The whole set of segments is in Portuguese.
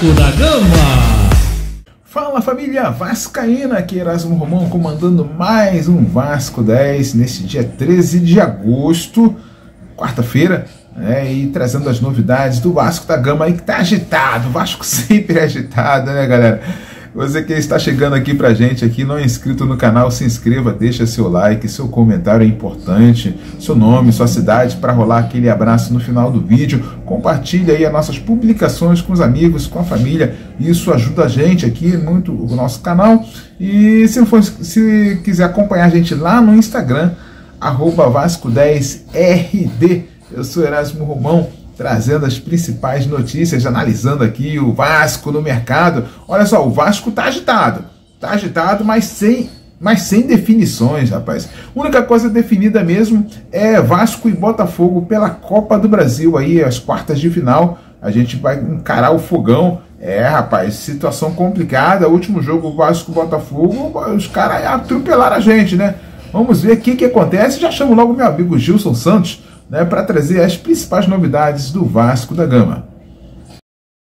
Vasco da Gama. Fala família vascaína, aqui Erasmo Romão comandando mais um Vasco 10 neste dia 13 de agosto, quarta-feira, e trazendo as novidades do Vasco da Gama aí que tá agitado. O Vasco sempre é agitado, né, galera? Você que está chegando aqui pra gente, aqui não é inscrito no canal, se inscreva, deixa seu like, seu comentário é importante, seu nome, sua cidade, para rolar aquele abraço no final do vídeo. Compartilhe aí as nossas publicações com os amigos, com a família, isso ajuda a gente aqui muito, o nosso canal. E se quiser acompanhar a gente lá no Instagram, @Vasco10RD, eu sou Erasmo Romão, trazendo as principais notícias, analisando aqui o Vasco no mercado. Olha só, o Vasco tá agitado, mas sem definições, rapaz. A única coisa definida mesmo é Vasco e Botafogo pela Copa do Brasil, aí as quartas de final. A gente vai encarar o fogão. Rapaz, situação complicada. O último jogo, o Vasco e Botafogo, os caras atropelaram a gente, né? Vamos ver o que acontece. Já chamo logo meu amigo Gilson Santos, para trazer as principais novidades do Vasco da Gama.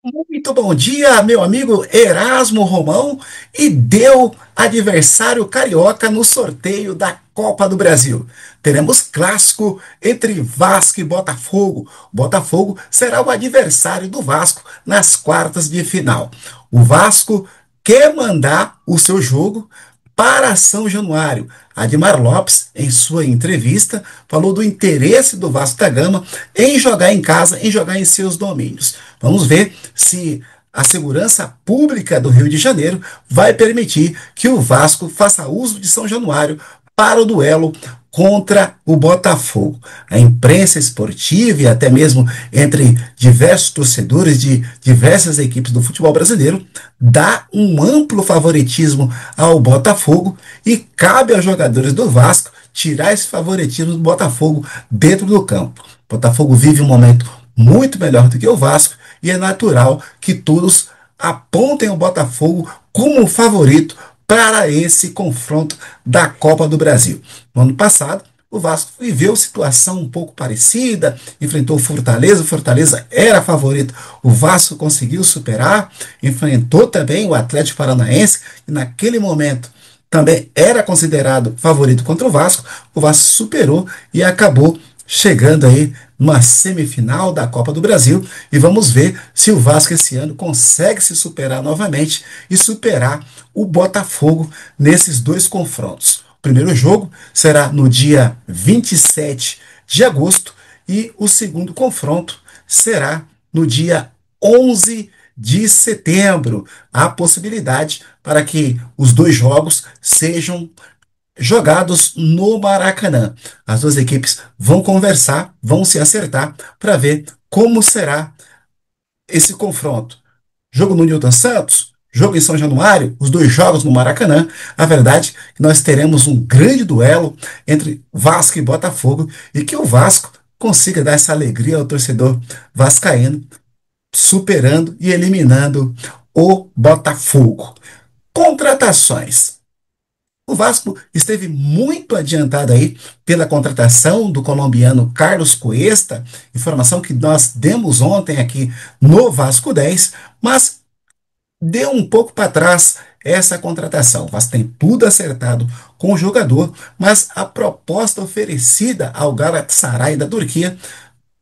Muito bom dia, meu amigo Erasmo Romão. E deu adversário carioca no sorteio da Copa do Brasil. Teremos clássico entre Vasco e Botafogo. Botafogo será o adversário do Vasco nas quartas de final. O Vasco quer mandar o seu jogo para São Januário. Admar Lopes, em sua entrevista, falou do interesse do Vasco da Gama em jogar em casa, em jogar em seus domínios. Vamos ver se a segurança pública do Rio de Janeiro vai permitir que o Vasco faça uso de São Januário para o duelo contra o Botafogo. A imprensa esportiva e até mesmo entre diversos torcedores de diversas equipes do futebol brasileiro dá um amplo favoritismo ao Botafogo e cabe aos jogadores do Vasco tirar esse favoritismo do Botafogo dentro do campo. O Botafogo vive um momento muito melhor do que o Vasco e é natural que todos apontem o Botafogo como favorito para esse confronto da Copa do Brasil. No ano passado, o Vasco viveu situação um pouco parecida, enfrentou o Fortaleza era favorito, o Vasco conseguiu superar, enfrentou também o Atlético Paranaense, e naquele momento também era considerado favorito contra o Vasco superou e acabou chegando aí numa semifinal da Copa do Brasil, e vamos ver se o Vasco esse ano consegue se superar novamente e superar o Botafogo nesses dois confrontos. O primeiro jogo será no dia 27 de agosto e o segundo confronto será no dia 11 de setembro. Há possibilidade para que os dois jogos sejam jogados no Maracanã. As duas equipes vão conversar, vão se acertar para ver como será esse confronto. Jogo no Newton Santos, jogo em São Januário, os dois jogos no Maracanã. A verdade é que nós teremos um grande duelo entre Vasco e Botafogo e que o Vasco consiga dar essa alegria ao torcedor vascaíno, superando e eliminando o Botafogo. Contratações. O Vasco esteve muito adiantado aí pela contratação do colombiano Carlos Cuesta, informação que nós demos ontem aqui no Vasco 10, mas deu um pouco para trás essa contratação. O Vasco tem tudo acertado com o jogador, mas a proposta oferecida ao Galatasaray da Turquia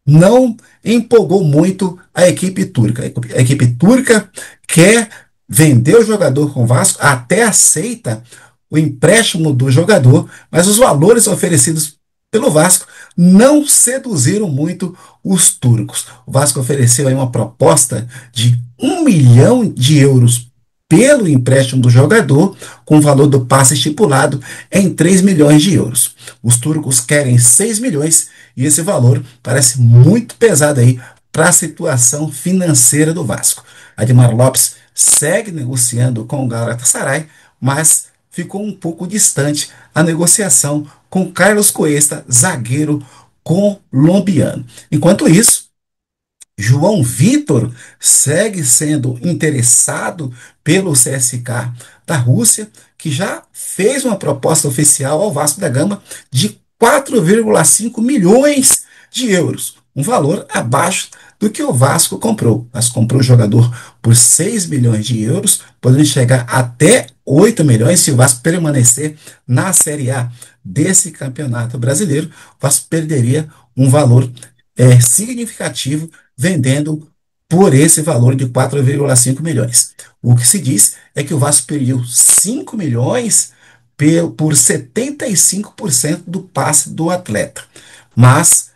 não empolgou muito a equipe turca. A equipe turca quer vender o jogador com o Vasco, até aceita o empréstimo do jogador, mas os valores oferecidos pelo Vasco não seduziram muito os turcos. O Vasco ofereceu aí uma proposta de 1 milhão de euros pelo empréstimo do jogador, com o valor do passe estipulado em 3 milhões de euros. Os turcos querem 6 milhões e esse valor parece muito pesado aí para a situação financeira do Vasco. Admar Lopes segue negociando com o Galatasaray, mas ficou um pouco distante a negociação com Carlos Cuesta, zagueiro colombiano. Enquanto isso, João Vitor segue sendo interessado pelo CSKA da Rússia, que já fez uma proposta oficial ao Vasco da Gama de 4,5 milhões de euros. um valor abaixo do que o Vasco comprou. O Vasco comprou o jogador por 6 milhões de euros, podendo chegar até 8 milhões se o Vasco permanecer na Série A desse Campeonato Brasileiro. O Vasco perderia um valor significativo vendendo por esse valor de 4,5 milhões. O que se diz é que o Vasco perdeu 5 milhões por 75% do passe do atleta. Mas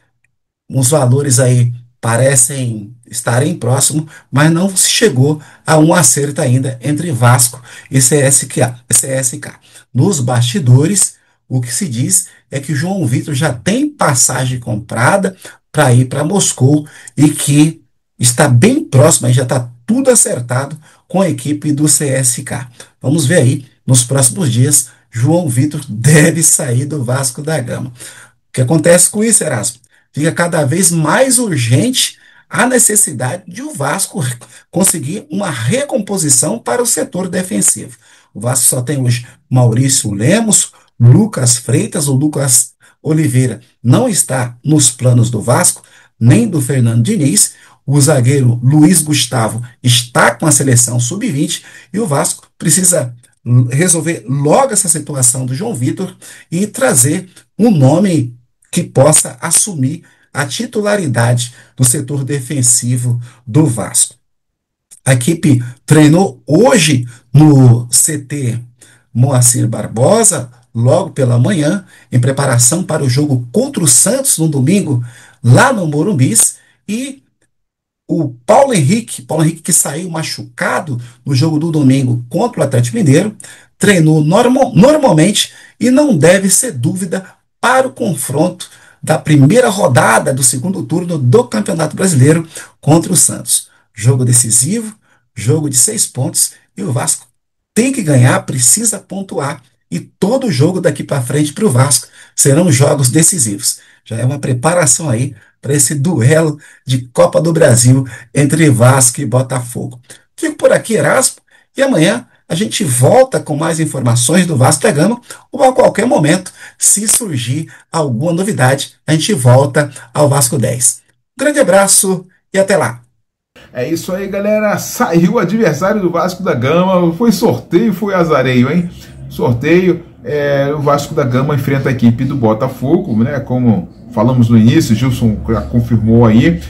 os valores aí parecem estarem próximos, mas não se chegou a um acerto ainda entre Vasco e CSK. Nos bastidores, o que se diz é que o João Vitor já tem passagem comprada para ir para Moscou e que está bem próximo, aí já está tudo acertado com a equipe do CSK. Vamos ver aí, nos próximos dias, João Vitor deve sair do Vasco da Gama. O que acontece com isso, Erasmo? Fica cada vez mais urgente a necessidade de o Vasco conseguir uma recomposição para o setor defensivo. O Vasco só tem hoje Maurício Lemos, Lucas Freitas, o Lucas Oliveira não está nos planos do Vasco, nem do Fernando Diniz. O zagueiro Luiz Gustavo está com a seleção sub-20 e o Vasco precisa resolver logo essa situação do João Vitor e trazer um nome que possa assumir a titularidade do setor defensivo do Vasco. A equipe treinou hoje no CT Moacir Barbosa, logo pela manhã, em preparação para o jogo contra o Santos no domingo, lá no Morumbi, e o Paulo Henrique que saiu machucado no jogo do domingo contra o Atlético Mineiro, treinou normalmente e não deve ser dúvida para o confronto da primeira rodada do segundo turno do Campeonato Brasileiro contra o Santos. Jogo decisivo, jogo de 6 pontos, e o Vasco tem que ganhar, precisa pontuar, e todo jogo daqui para frente para o Vasco serão jogos decisivos. Já é uma preparação aí para esse duelo de Copa do Brasil entre Vasco e Botafogo. Fico por aqui, Erasmo, e amanhã a gente volta com mais informações do Vasco da Gama, ou a qualquer momento, se surgir alguma novidade, a gente volta ao Vasco 10. Grande abraço e até lá! É isso aí, galera. Saiu o adversário do Vasco da Gama. Foi sorteio, foi azareio, hein? Sorteio. O Vasco da Gama enfrenta a equipe do Botafogo, né? Como falamos no início, Gilson já confirmou aí.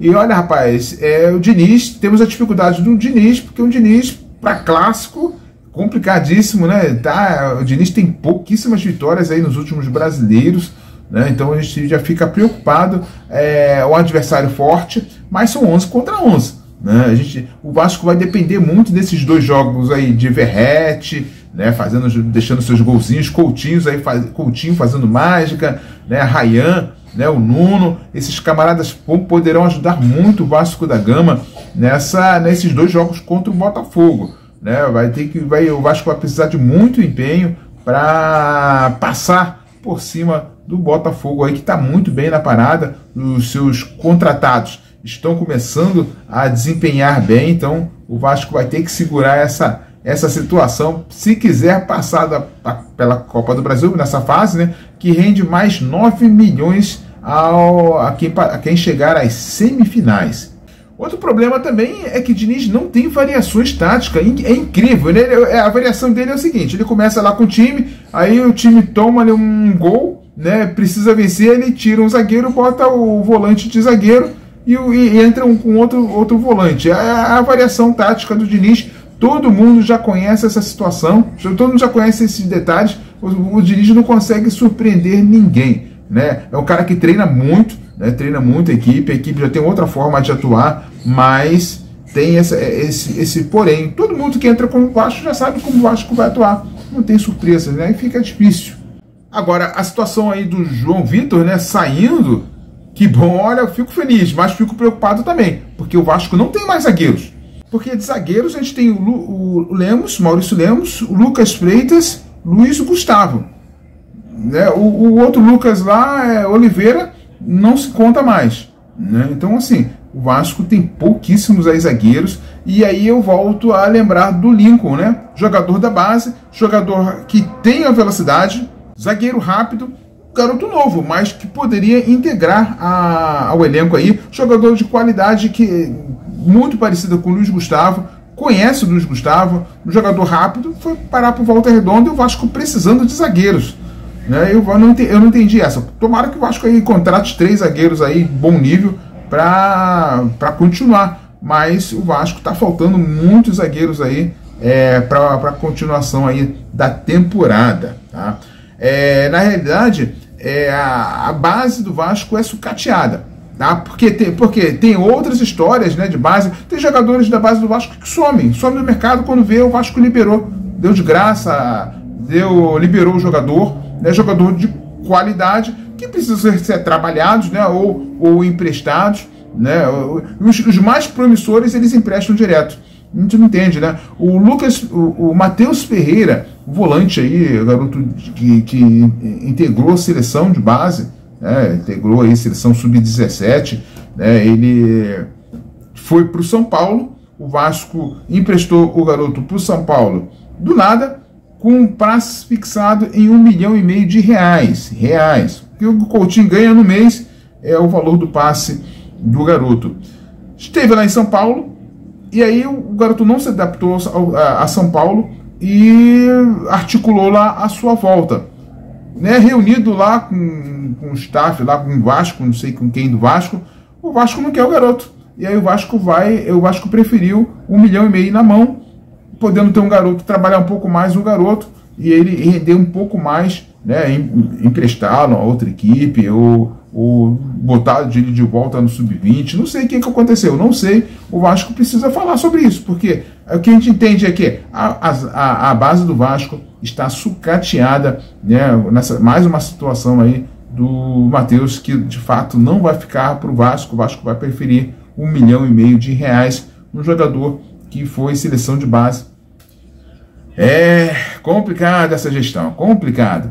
E olha, rapaz, o Diniz, temos a dificuldade do Diniz, porque o Diniz, para clássico, complicadíssimo, né? O Diniz tem pouquíssimas vitórias aí nos últimos brasileiros, né? Então a gente já fica preocupado. O adversário forte, mas são 11 contra 11, né? O Vasco vai depender muito desses dois jogos aí de Verratti, né? Deixando seus golzinhos, Coutinho fazendo mágica, né? Ryan, né? O Nuno, esses camaradas poderão ajudar muito o Vasco da Gama nesses dois jogos contra o Botafogo, né? O Vasco vai precisar de muito empenho para passar por cima do Botafogo aí, que está muito bem na parada. Os seus contratados estão começando a desempenhar bem, então o Vasco vai ter que segurar essa situação se quiser passar pela Copa do Brasil nessa fase, né, que rende mais 9 milhões a quem chegar às semifinais. Outro problema também é que Diniz não tem variações táticas, é incrível, né? A variação dele é o seguinte: ele começa lá com o time, aí o time toma ali um gol, né? Precisa vencer, ele tira um zagueiro, bota o volante de zagueiro e entra com outro volante. A variação tática do Diniz, todo mundo já conhece essa situação, todo mundo já conhece esses detalhes. O Diniz não consegue surpreender ninguém, né? É um cara que treina muito, né? Treina muito a equipe já tem outra forma de atuar, mas tem esse porém. Todo mundo que entra com o Vasco já sabe como o Vasco vai atuar, não tem surpresas, né? E fica difícil. Agora, a situação aí do João Vitor, né, saindo, que bom, olha, eu fico feliz, mas fico preocupado também, porque o Vasco não tem mais zagueiros. Porque de zagueiros a gente tem o Lemos, Maurício Lemos, o Lucas Freitas, Luiz Gustavo. Né? O outro Lucas lá, Oliveira, não se conta mais. Né? Então, assim, o Vasco tem pouquíssimos aí zagueiros. E aí eu volto a lembrar do Lincoln, né? Jogador da base, jogador que tem a velocidade, zagueiro rápido, garoto novo, mas que poderia integrar ao elenco aí, jogador de qualidade que muito parecido com o Luiz Gustavo, conhece o Luiz Gustavo, um jogador rápido, foi parar para o Volta Redonda e o Vasco precisando de zagueiros. Né? Eu não entendi essa. Tomara que o Vasco aí contrate 3 zagueiros aí, bom nível, para continuar. Mas o Vasco está faltando muitos zagueiros aí para a continuação aí da temporada. Tá? Na realidade, a base do Vasco é sucateada. Tá? Porque tem outras histórias, né, de base. Tem jogadores da base do Vasco que somem do mercado quando vê o Vasco liberou. Deu de graça, liberou o jogador, né, jogador de qualidade que precisa ser trabalhados, né, ou emprestados. Né, os mais promissores eles emprestam direto. A gente não entende, né? O Matheus Ferreira, o volante aí, o garoto que integrou a seleção de base, integrou aí a seleção sub-17, né, ele foi para o São Paulo, o Vasco emprestou o garoto para o São Paulo do nada, com um prazo fixado em R$1,5 milhão de reais. O que o Coutinho ganha no mês é o valor do passe do garoto. Esteve lá em São Paulo, e aí o garoto não se adaptou a São Paulo e articulou lá a sua volta. Né, reunido lá com o staff, lá com o Vasco, não sei com quem do Vasco, o Vasco não quer o garoto. E aí o Vasco preferiu R$1,5 milhão na mão, podendo ter um garoto, trabalhar um pouco mais o garoto, e ele render um pouco mais, né, emprestá-lo a outra equipe, ou botar ele de volta no sub-20, não sei o que aconteceu, não sei, o Vasco precisa falar sobre isso, porque o que a gente entende é que a base do Vasco está sucateada, né, nessa mais uma situação aí do Matheus, que de fato não vai ficar para o Vasco vai preferir R$1,5 milhão de reais, um jogador que foi seleção de base. É complicada essa gestão, complicado.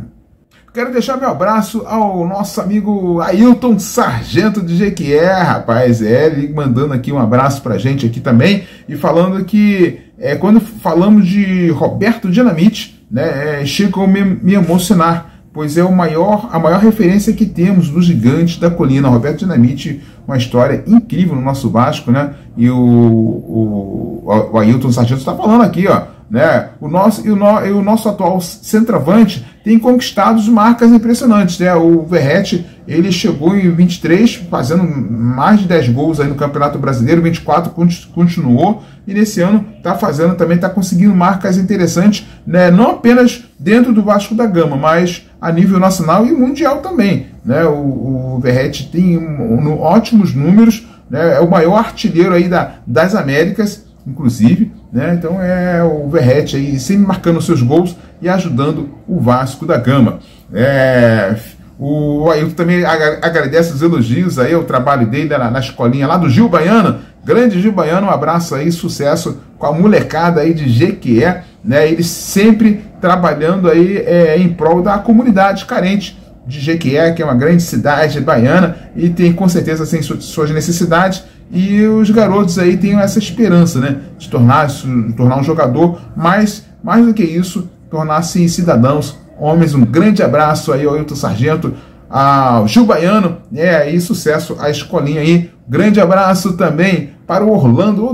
Quero deixar meu abraço ao nosso amigo Ailton Sargento de Jequié, rapaz, ele mandando aqui um abraço pra gente aqui também, e falando que quando falamos de Roberto Dinamite, né, chegou a me emocionar, pois é a maior referência que temos do Gigante da Colina. Roberto Dinamite, uma história incrível no nosso Vasco, né? E o Ailton Sargento está falando aqui, ó, né? O nosso atual centroavante tem conquistado marcas impressionantes, né? O Verratti, ele chegou em 23, fazendo mais de 10 gols aí no Campeonato Brasileiro, 24 continuou, e nesse ano está conseguindo marcas interessantes, né? Não apenas dentro do Vasco da Gama, mas a nível nacional e mundial também, né? O Verratti tem ótimos números, né? É o maior artilheiro aí das Américas, inclusive, né? Então o Verratti aí sempre marcando seus gols e ajudando o Vasco da Gama. O Ailton também agradece os elogios aí ao trabalho dele na escolinha lá do Gil Baiano. Grande Gil Baiano, um abraço aí, sucesso com a molecada aí de Jequié, né? Eles sempre trabalhando aí em prol da comunidade carente de Jequié, que é uma grande cidade baiana e tem com certeza suas necessidades. E os garotos aí têm essa esperança, né, de tornar um jogador, mas mais do que isso, tornar-se cidadãos, homens. Um grande abraço aí ao Ailton Sargento, ao Gil Baiano, e sucesso à escolinha aí. Grande abraço também para o Orlando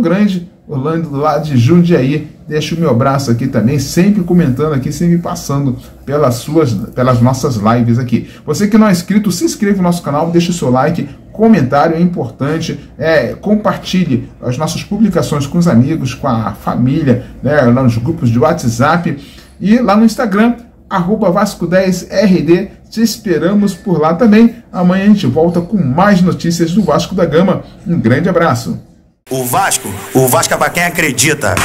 lá de Jundiaí. Deixo o meu abraço aqui também, sempre comentando aqui, sempre passando pelas nossas lives aqui. Você que não é inscrito, se inscreva no nosso canal, deixe o seu like, comentário é importante, compartilhe as nossas publicações com os amigos, com a família, né, lá nos grupos de WhatsApp e lá no Instagram, @Vasco10RD. Te esperamos por lá também. Amanhã a gente volta com mais notícias do Vasco da Gama. Um grande abraço. O Vasco é pra quem acredita.